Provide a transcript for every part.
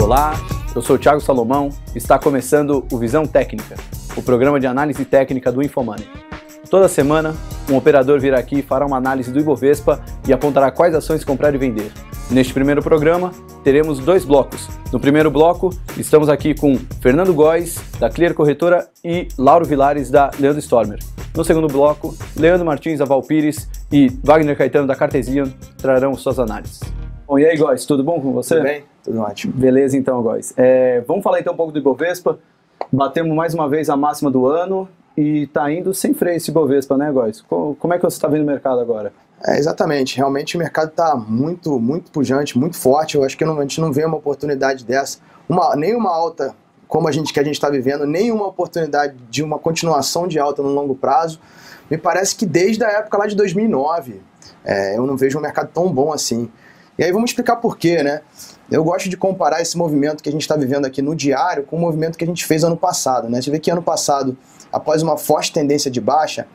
Olá, eu sou o Thiago Salomão e está começando o Visão Técnica, o programa de análise técnica do InfoMoney. Toda semana, um operador virá aqui e fará uma análise do Ibovespa e apontará quais ações comprar e vender. Neste primeiro programa, teremos 2 blocos. No primeiro bloco, estamos aqui com Fernando Góes, da Clear Corretora, e Lauro Vilares, da Leandro Stormer. No segundo bloco, Leandro Martins, da Valpires, e Wagner Caetano, da Cartesian, trarão suas análises. Bom, e aí, Góes, tudo bom com você? Tudo bem, tudo ótimo. Beleza, então, Góes. Vamos falar então um pouco do Ibovespa. Batemos mais uma vez a máxima do ano e está indo sem freio esse Ibovespa, né, Góes? Como é que você está vendo o mercado agora? Exatamente, realmente o mercado está muito pujante, muito forte. Eu acho que a gente não vê uma oportunidade dessa, nenhuma alta como que a gente está vivendo, nenhuma oportunidade de uma continuação de alta no longo prazo. Me parece que desde a época lá de 2009, eu não vejo um mercado tão bom assim. E aí vamos explicar por quê, né? Eu gosto de comparar esse movimento que a gente está vivendo aqui no diário com o movimento que a gente fez ano passado, né? Você vê que ano passado, após uma forte tendência de baixa,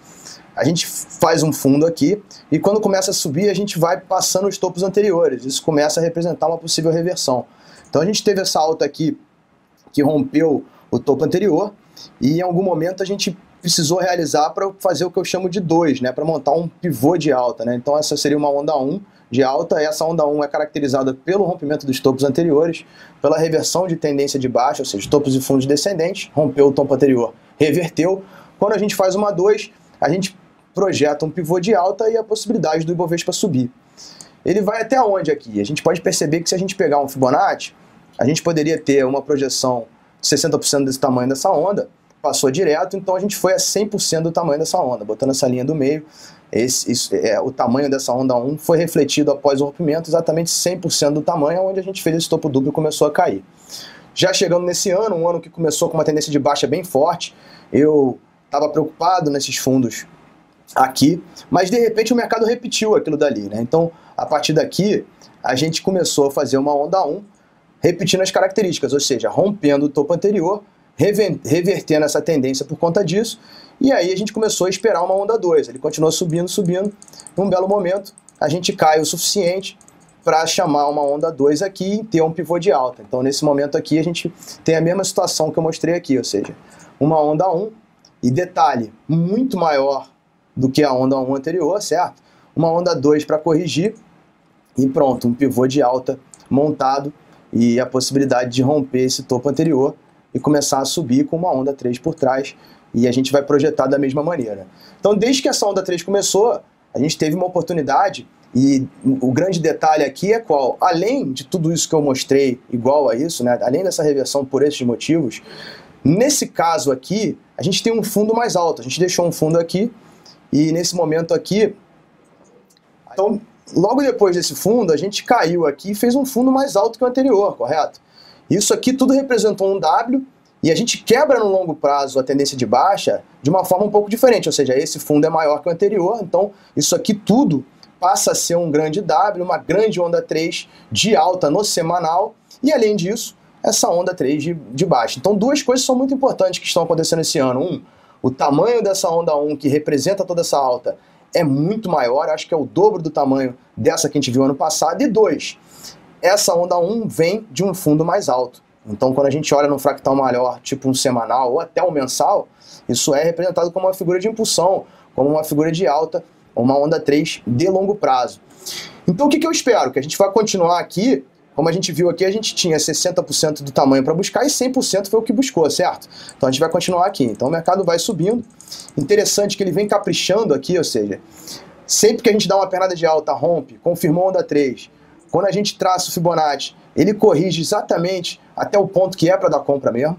a gente faz um fundo aqui e quando começa a subir a gente vai passando os topos anteriores. Isso começa a representar uma possível reversão. Então a gente teve essa alta aqui que rompeu o topo anterior e em algum momento a gente precisou realizar para fazer o que eu chamo de 2, né? Para montar um pivô de alta, né? Então essa seria uma onda 1 de alta. Essa onda 1 é caracterizada pelo rompimento dos topos anteriores, pela reversão de tendência de baixa, ou seja, topos e fundos descendentes, rompeu o topo anterior, reverteu. Quando a gente faz uma 2, a gente projeta um pivô de alta e a possibilidade do Ibovespa subir. Ele vai até onde aqui? A gente pode perceber que se a gente pegar um Fibonacci, a gente poderia ter uma projeção de 60% desse tamanho dessa onda, passou direto, então a gente foi a 100% do tamanho dessa onda, botando essa linha do meio. O tamanho dessa onda 1 foi refletido após o rompimento, exatamente 100% do tamanho, onde a gente fez esse topo duplo e começou a cair. Já chegando nesse ano, um ano que começou com uma tendência de baixa bem forte, eu estava preocupado nesses fundos aqui, mas de repente o mercado repetiu aquilo dali, né? Então, a partir daqui, a gente começou a fazer uma onda 1, repetindo as características, ou seja, rompendo o topo anterior, revertendo essa tendência por conta disso, e aí a gente começou a esperar uma onda 2, ele continuou subindo, num belo momento a gente cai o suficiente para chamar uma onda 2 aqui e ter um pivô de alta. Então nesse momento aqui a gente tem a mesma situação que eu mostrei aqui, ou seja, uma onda 1, e detalhe, muito maior do que a onda 1 anterior, certo? Uma onda 2 para corrigir e pronto, um pivô de alta montado e a possibilidade de romper esse topo anterior e começar a subir com uma onda 3 por trás, e a gente vai projetar da mesma maneira. Então, desde que essa onda 3 começou, a gente teve uma oportunidade, e o grande detalhe aqui é qual? Além de tudo isso que eu mostrei, igual a isso, né? Além dessa reversão por esses motivos, nesse caso aqui, a gente tem um fundo mais alto, a gente deixou um fundo aqui, e nesse momento aqui, então, logo depois desse fundo, a gente caiu aqui e fez um fundo mais alto que o anterior, correto? Isso aqui tudo representou um W, e a gente quebra no longo prazo a tendência de baixa de uma forma um pouco diferente, ou seja, esse fundo é maior que o anterior, então isso aqui tudo passa a ser um grande W, uma grande onda 3 de alta no semanal, e além disso, essa onda 3 de baixa. Então 2 coisas são muito importantes que estão acontecendo esse ano. 1, o tamanho dessa onda 1, que representa toda essa alta, é muito maior, acho que é o dobro do tamanho dessa que a gente viu ano passado, e 2, essa onda 1 vem de um fundo mais alto. Então, quando a gente olha num fractal maior, tipo um semanal ou até um mensal, isso é representado como uma figura de impulsão, como uma figura de alta, uma onda 3 de longo prazo. Então, o que eu espero? Que a gente vai continuar aqui, como a gente viu aqui, a gente tinha 60% do tamanho para buscar e 100% foi o que buscou, certo? Então, a gente vai continuar aqui. Então, o mercado vai subindo. Interessante que ele vem caprichando aqui, ou seja, sempre que a gente dá uma pernada de alta, rompe, confirmou onda 3, quando a gente traça o Fibonacci, ele corrige exatamente até o ponto que é para dar compra mesmo,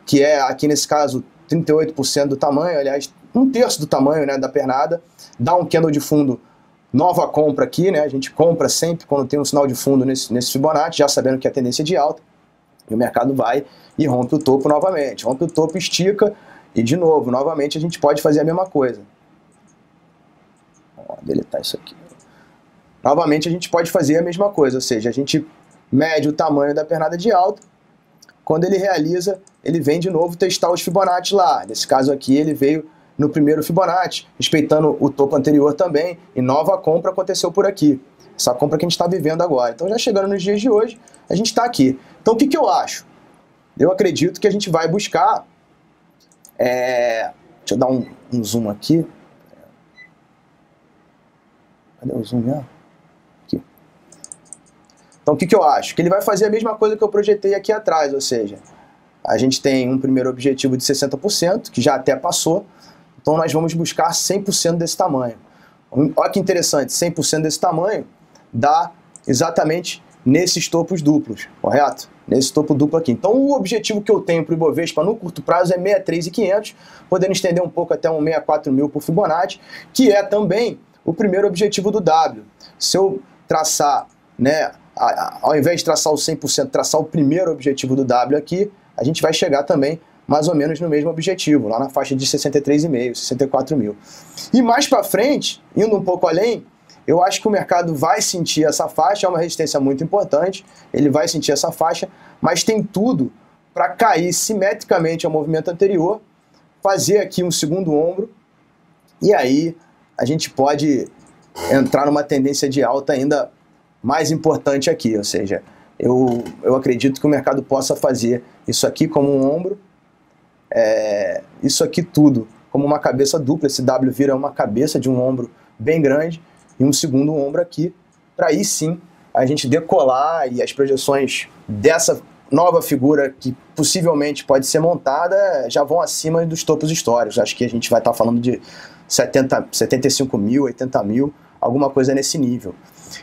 que é aqui nesse caso 38% do tamanho, aliás, 1/3 do tamanho, né, da pernada, dá um candle de fundo, nova compra aqui, né, a gente compra sempre quando tem um sinal de fundo nesse Fibonacci, já sabendo que a tendência é de alta, e o mercado vai e rompe o topo novamente, rompe o topo, estica, e de novo, novamente a gente pode fazer a mesma coisa. Vou deletar isso aqui. Novamente a gente pode fazer a mesma coisa, ou seja, a gente mede o tamanho da pernada de alta, quando ele realiza, ele vem de novo testar os Fibonacci lá. Nesse caso aqui ele veio no primeiro Fibonacci, respeitando o topo anterior também, e nova compra aconteceu por aqui. Essa compra que a gente está vivendo agora. Então já chegando nos dias de hoje, a gente está aqui. Então, o que eu acho? Eu acredito que a gente vai buscar... deixa eu dar um zoom aqui. Cadê o zoom mesmo? Aqui. Então, o que eu acho? Que ele vai fazer a mesma coisa que eu projetei aqui atrás, ou seja, a gente tem um primeiro objetivo de 60%, que já até passou, então nós vamos buscar 100% desse tamanho. Olha que interessante, 100% desse tamanho dá exatamente nesses topos duplos, correto? Nesse topo duplo aqui. Então o objetivo que eu tenho para o Ibovespa no curto prazo é 63.500, podendo estender um pouco até um 64.000 por Fibonacci, que é também o primeiro objetivo do W. Se eu traçar, né, ao invés de traçar o 100%, traçar o primeiro objetivo do W aqui, a gente vai chegar também mais ou menos no mesmo objetivo, lá na faixa de 63.500, 64.000. E mais para frente, indo um pouco além, eu acho que o mercado vai sentir essa faixa, é uma resistência muito importante, ele vai sentir essa faixa, mas tem tudo para cair simetricamente ao movimento anterior, fazer aqui um segundo ombro, e aí a gente pode entrar numa tendência de alta ainda mais importante aqui, ou seja, eu acredito que o mercado possa fazer isso aqui como um ombro, isso aqui tudo como uma cabeça dupla, esse W vira uma cabeça de um ombro bem grande, e um segundo ombro aqui, para aí sim a gente decolar e as projeções dessa nova figura que possivelmente pode ser montada já vão acima dos topos históricos. Acho que a gente vai estar falando de 75.000, 80.000, alguma coisa nesse nível.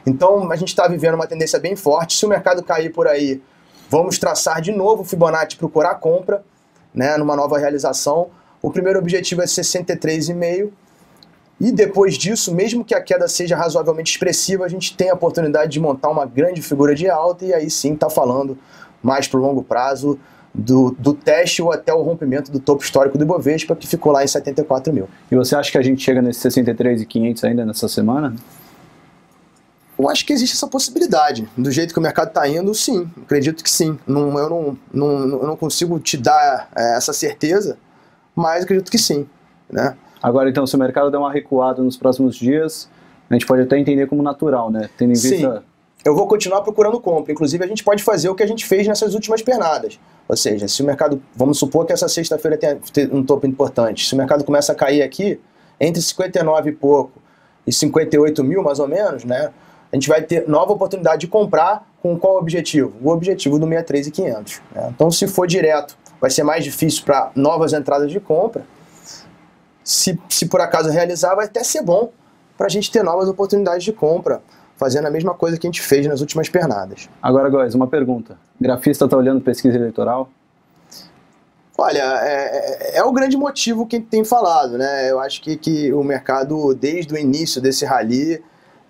Então a gente está vivendo uma tendência bem forte. Se o mercado cair por aí, vamos traçar de novo o Fibonacci, procurar compra, né, numa nova realização. O primeiro objetivo é 63,5. E depois disso, mesmo que a queda seja razoavelmente expressiva, a gente tem a oportunidade de montar uma grande figura de alta e aí sim está falando mais para o longo prazo do teste ou até o rompimento do topo histórico do Ibovespa, que ficou lá em 74.000. E você acha que a gente chega nesses 63.500 ainda nessa semana? Eu acho que existe essa possibilidade. Do jeito que o mercado está indo, sim. Acredito que sim. Eu não consigo te dar essa certeza, mas acredito que sim, né? Agora, então, se o mercado der uma recuada nos próximos dias, a gente pode até entender como natural, né? Tendo em vista... Sim, eu vou continuar procurando compra. Inclusive, a gente pode fazer o que a gente fez nessas últimas pernadas. Ou seja, se o mercado... Vamos supor que essa sexta-feira tem um topo importante. Se o mercado começa a cair aqui, entre 59 e pouco e 58.000, mais ou menos, né? A gente vai ter nova oportunidade de comprar com qual objetivo? O objetivo do 63.500. Né? Então, se for direto, vai ser mais difícil para novas entradas de compra. Se por acaso realizar, vai até ser bom para a gente ter novas oportunidades de compra, fazendo a mesma coisa que a gente fez nas últimas pernadas. Agora, Góes, uma pergunta. O grafista está olhando pesquisa eleitoral? Olha, é o grande motivo que a gente tem falado, né? Eu acho que o mercado, desde o início desse rally,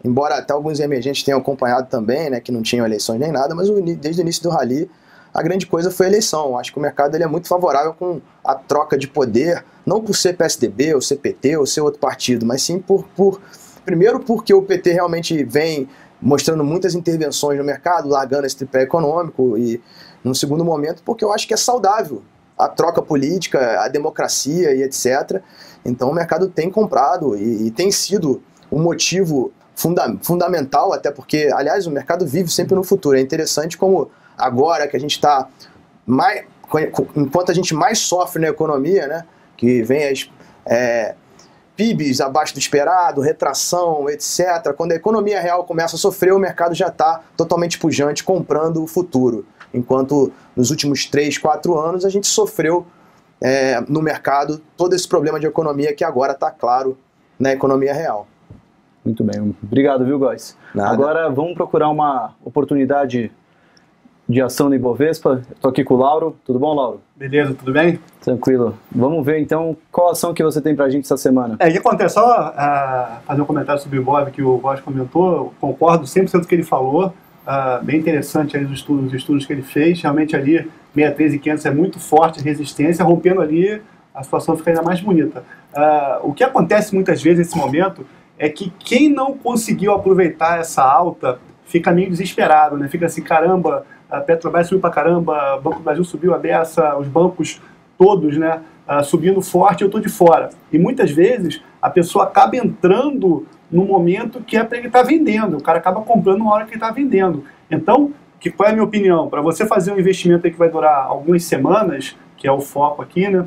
embora até alguns emergentes tenham acompanhado também, né, que não tinham eleições nem nada, mas desde o início do rally, a grande coisa foi a eleição. Acho que o mercado ele é muito favorável com a troca de poder, não por ser PSDB, ou ser PT, ou ser outro partido, mas sim primeiro porque o PT realmente vem mostrando muitas intervenções no mercado, largando esse tripé econômico, e num segundo momento porque eu acho que é saudável a troca política, a democracia e etc. Então o mercado tem comprado e tem sido um motivo fundamental, até porque, aliás, o mercado vive sempre no futuro. É interessante como agora que a gente está enquanto a gente mais sofre na economia, né, que vem as PIBs abaixo do esperado, retração, etc. Quando a economia real começa a sofrer, o mercado já está totalmente pujante, comprando o futuro. Enquanto nos últimos 3, 4 anos a gente sofreu no mercado todo esse problema de economia que agora está claro na economia real. Muito bem, obrigado, viu, Góes? Agora vamos procurar uma oportunidade de ação no Ibovespa. Estou aqui com o Lauro. Tudo bom, Lauro? Beleza, tudo bem? Tranquilo. Vamos ver então qual ação que você tem pra gente essa semana. O que acontece? Só fazer um comentário sobre o Ibov que o Góes comentou. Eu concordo 100% com o que ele falou. Bem interessante aí os estudos que ele fez. Realmente ali 63.500 é muito forte a resistência. Rompendo ali, a situação fica ainda mais bonita. O que acontece muitas vezes nesse momento é que quem não conseguiu aproveitar essa alta fica meio desesperado, né? Fica assim, caramba, a Petrobras subiu pra caramba, o Banco do Brasil subiu a beça, os bancos todos, né, subindo forte, eu estou de fora. E muitas vezes a pessoa acaba entrando no momento que é para ele estar vendendo, o cara acaba comprando na hora que ele está vendendo. Então, qual é a minha opinião? Para você fazer um investimento aí que vai durar algumas semanas, que é o foco aqui, né?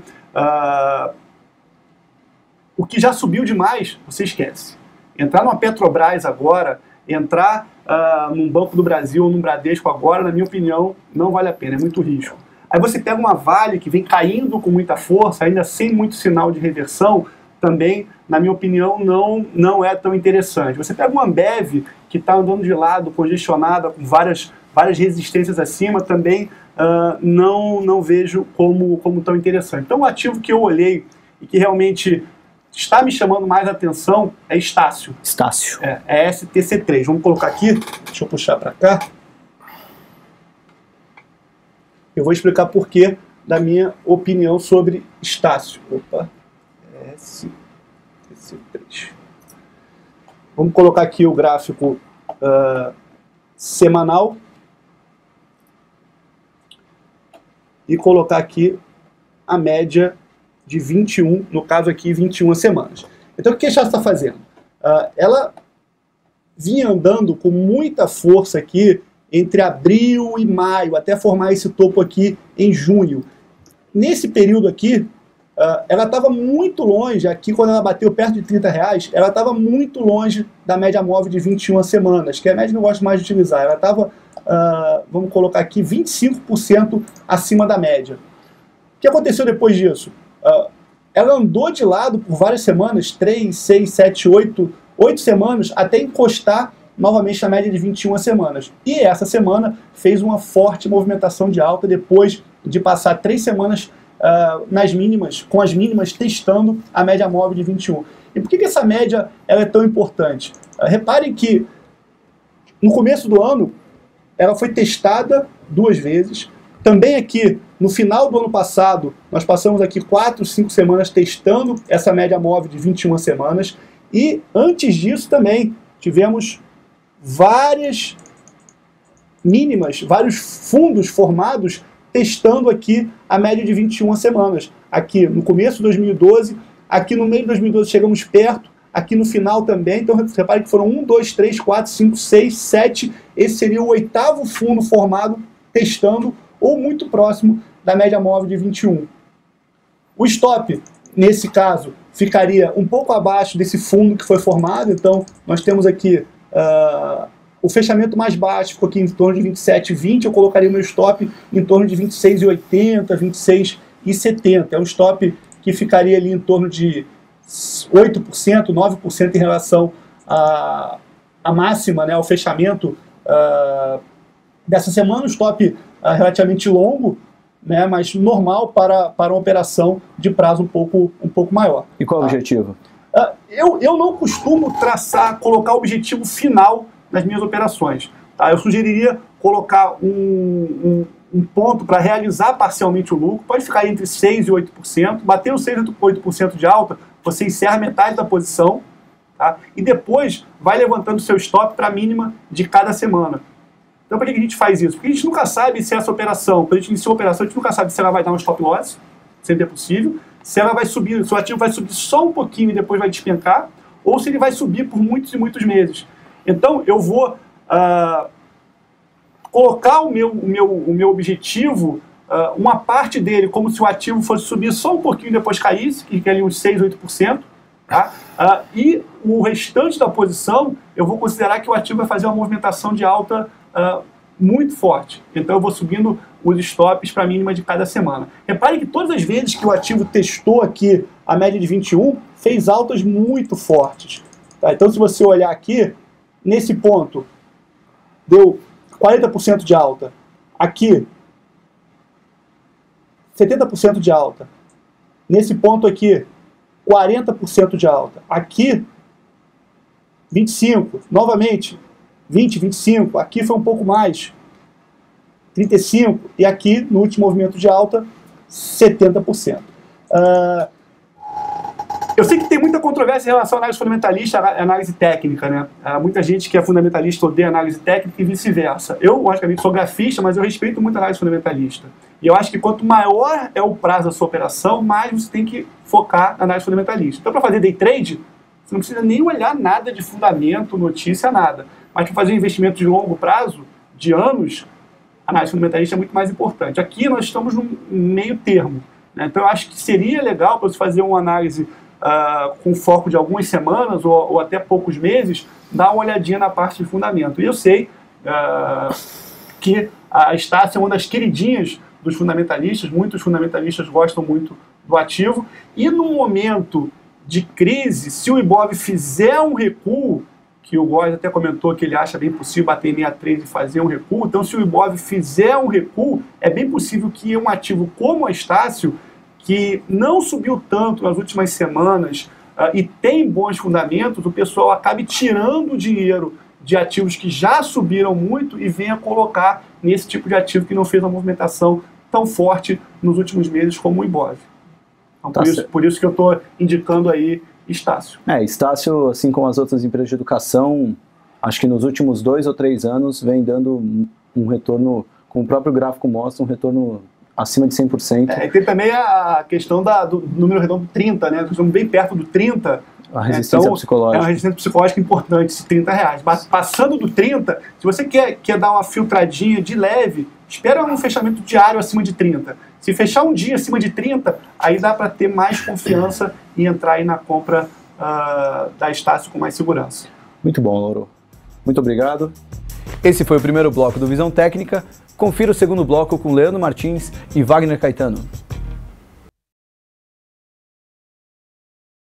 O que já subiu demais, você esquece. Entrar numa Petrobras agora, entrar num Banco do Brasil ou num Bradesco agora, na minha opinião, não vale a pena, é muito risco. Aí você pega uma Vale que vem caindo com muita força, ainda sem muito sinal de reversão, também, na minha opinião, não é tão interessante. Você pega uma Ambev que está andando de lado, congestionada, com várias resistências acima, também não vejo como tão interessante. Então, o ativo que eu olhei e que realmente está me chamando mais atenção é Estácio. Estácio. É STC3. Vamos colocar aqui, deixa eu puxar para cá. Eu vou explicar por que da minha opinião sobre Estácio. Opa, STC3. Vamos colocar aqui o gráfico semanal e colocar aqui a média de 21, no caso aqui 21 semanas. Então o que a Estácio está fazendo? Ela vinha andando com muita força aqui entre abril e maio, até formar esse topo aqui em junho. Nesse período aqui, ela estava muito longe, aqui quando ela bateu perto de R$30, ela estava muito longe da média móvel de 21 semanas, que é a média que eu gosto mais de utilizar. Ela estava, vamos colocar aqui, 25% acima da média. O que aconteceu depois disso? Ela andou de lado por várias semanas, 3, 6, 7, 8 semanas, até encostar novamente na média de 21 semanas. E essa semana fez uma forte movimentação de alta depois de passar 3 semanas nas mínimas, com as mínimas testando a média móvel de 21. E por que essa média ela é tão importante? Reparem que no começo do ano ela foi testada 2 vezes. Também aqui, no final do ano passado, nós passamos aqui 4, 5 semanas testando essa média móvel de 21 semanas. E antes disso também tivemos várias mínimas, vários fundos formados testando aqui a média de 21 semanas. Aqui no começo de 2012, aqui no meio de 2012 chegamos perto, aqui no final também. Então repare que foram 1, 2, 3, 4, 5, 6, 7. Esse seria o 8º fundo formado testando ou muito próximo da média móvel de 21. O stop, nesse caso, ficaria um pouco abaixo desse fundo que foi formado. Então nós temos aqui o fechamento mais baixo, ficou aqui em torno de 27,20, eu colocaria o meu stop em torno de 26,80, 26,70. É um stop que ficaria ali em torno de 8%, 9% em relação à máxima, né, ao fechamento dessa semana. Um stop relativamente longo, né, mas normal para uma operação de prazo um pouco maior. E qual é o objetivo? Eu não costumo colocar o objetivo final nas minhas operações. Tá? Eu sugeriria colocar um ponto para realizar parcialmente o lucro, pode ficar entre 6% e 8%, bater os 6% e 8% de alta, você encerra metade da posição, tá? E depois vai levantando o seu stop para a mínima de cada semana. Então, por que a gente faz isso? Porque a gente nunca sabe se essa operação, quando a gente inicia uma operação, a gente nunca sabe se ela vai dar um stop loss, sempre é possível, se ela vai subir, se o ativo vai subir só um pouquinho e depois vai despencar, ou se ele vai subir por muitos e muitos meses. Então, eu vou colocar o meu objetivo, uma parte dele, como se o ativo fosse subir só um pouquinho e depois caísse, que é ali uns 6, 8%, tá? E o restante da posição, eu vou considerar que o ativo vai fazer uma movimentação de alta muito forte. Então, eu vou subindo os stops para a mínima de cada semana. Repare que todas as vezes que o ativo testou aqui a média de 21, fez altas muito fortes. Tá? Então, se você olhar aqui, nesse ponto, deu 40% de alta. Aqui, 70% de alta. Nesse ponto aqui, 40% de alta. Aqui, 25%. Novamente, 20%, 25%. Aqui foi um pouco mais, 35%. E aqui, no último movimento de alta, 70%. Eu sei que tem muita controvérsia em relação à análise fundamentalista e análise técnica, né? Muita gente que é fundamentalista odeia análise técnica e vice-versa. Eu, logicamente, sou grafista, mas eu respeito muito a análise fundamentalista. E eu acho que quanto maior é o prazo da sua operação, mais você tem que focar na análise fundamentalista. Então, para fazer day trade, você não precisa nem olhar nada de fundamento, notícia, nada. Mas para fazer um investimento de longo prazo, de anos, análise fundamentalista é muito mais importante. Aqui nós estamos num meio termo, né? Então eu acho que seria legal para você fazer uma análise com foco de algumas semanas ou até poucos meses, dar uma olhadinha na parte de fundamento. E eu sei que a Estácio é uma das queridinhas dos fundamentalistas, muitos fundamentalistas gostam muito do ativo, e no momento de crise, se o Ibov fizer um recuo, que o Góes até comentou que ele acha bem possível bater em 63 e fazer um recuo, então se o Ibov fizer um recuo, é bem possível que um ativo como a Estácio, que não subiu tanto nas últimas semanas e tem bons fundamentos, o pessoal acabe tirando o dinheiro de ativos que já subiram muito e venha colocar nesse tipo de ativo que não fez uma movimentação tão forte nos últimos meses como o Ibov. Então, por isso que eu estou indicando aí Estácio. Estácio, assim como as outras empresas de educação, acho que nos últimos 2 ou 3 anos vem dando um retorno, como o próprio gráfico mostra, um retorno acima de 100%. E tem também a questão do número redondo 30, né? Nós estamos bem perto do 30. A resistência psicológica. É uma resistência psicológica importante, esses R$30. Passando do 30, se você quer dar uma filtradinha de leve, espera um fechamento diário acima de 30. Se fechar um dia acima de 30, aí dá para ter mais confiança e entrar aí na compra da Estácio com mais segurança. Muito bom, Lauro. Muito obrigado. Esse foi o primeiro bloco do Visão Técnica. Confira o segundo bloco com Leandro Martins e Wagner Caetano.